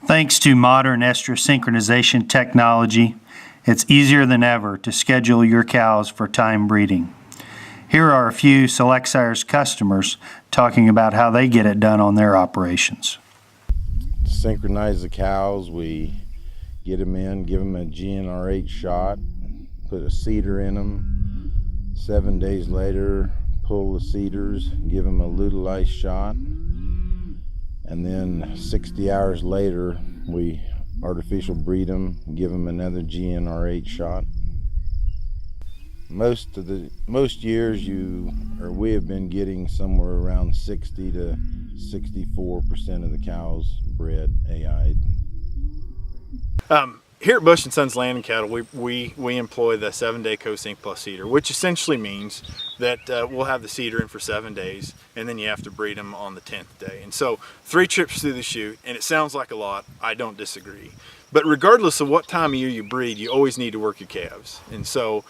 Thanks to modern estrus synchronization technology, it's easier than ever to schedule your cows for time breeding. Here are a few Select Sires customers talking about how they get it done on their operations. Synchronize the cows, we get them in, give them a GnRH shot, put a seeder in them. 7 days later, pull the seeders, give them a luteolized shot, and then 60 hours later we artificial breed them, give them another GnRH shot. Most years we have been getting somewhere around 60 to 64% of the cows bred AI'd. Here at Bush & Sons Land and Cattle, we employ the 7-day co-sync plus seeder, which essentially means that we'll have the seeder in for 7 days, and then you have to breed them on the 10th day. And so 3 trips through the chute, and it sounds like a lot. I don't disagree. But regardless of what time of year you breed, you always need to work your calves. And so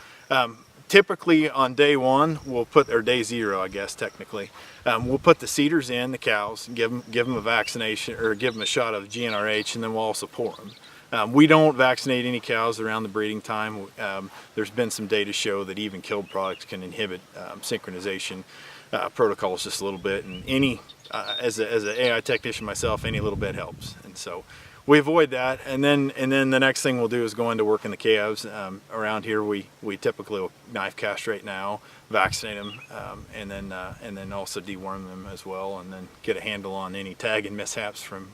typically on day 1, or day 0, I guess technically, we'll put the seeders in the cows, give them a vaccination or give them a shot of GnRH, and then we'll also pour them. We don't vaccinate any cows around the breeding time. There's been some data show that even killed products can inhibit synchronization protocols just a little bit, and as an AI technician myself, any little bit helps. And so we avoid that, and then the next thing we'll do is go into working the calves. Around here we typically will knife castrate now, vaccinate them, and then also deworm them as well, and then get a handle on any tagging mishaps from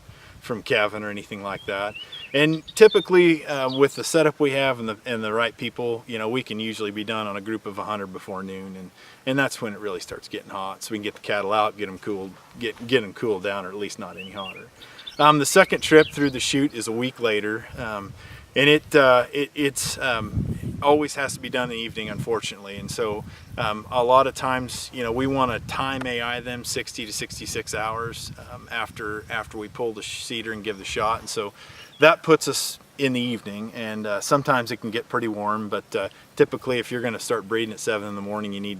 calving or anything like that. And typically with the setup we have and the right people, we can usually be done on a group of 100 before noon, and that's when it really starts getting hot, so we can get the cattle out, get them cooled down, or at least not any hotter. The second trip through the chute is a week later, and it's always has to be done in the evening, unfortunately. And so a lot of times, we want to time AI them 60 to 66 hours after we pull the seeder and give the shot. And so that puts us in the evening, and sometimes it can get pretty warm, but typically if you're going to start breeding at 7 in the morning, you need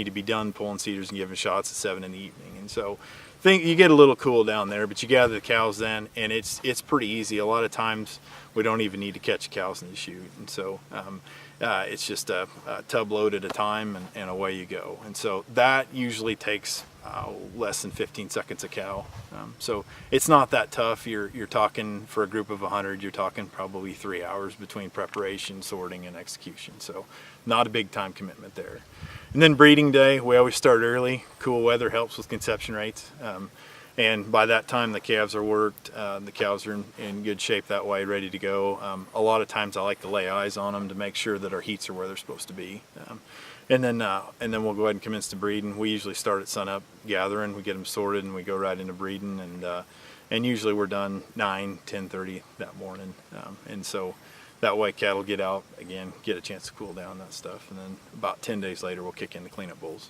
to be done pulling seeders and giving shots at 7 in the evening. And so you get a little cool down there, but you gather the cows then, and it's pretty easy. A lot of times we don't even need to catch cows in the chute, and so it's just a tub load at a time, and away you go. And so that usually takes less than 15 seconds a cow. So it's not that tough. You're talking, for a group of 100, you're talking probably 3 hours between preparation, sorting, and execution. So not a big time commitment there. And then breeding day, we always start early. Cool weather helps with conception rates. And by that time the calves are worked, the cows are in good shape that way, ready to go. A lot of times I like to lay eyes on them to make sure that our heats are where they're supposed to be. And then we'll go ahead and commence to breeding. We usually start at sunup gathering, we get them sorted, and we go right into breeding, and usually we're done 10:30 that morning. And so that way cattle get out, again, get a chance to cool down, that stuff, and then about 10 days later we'll kick in the cleanup bulls.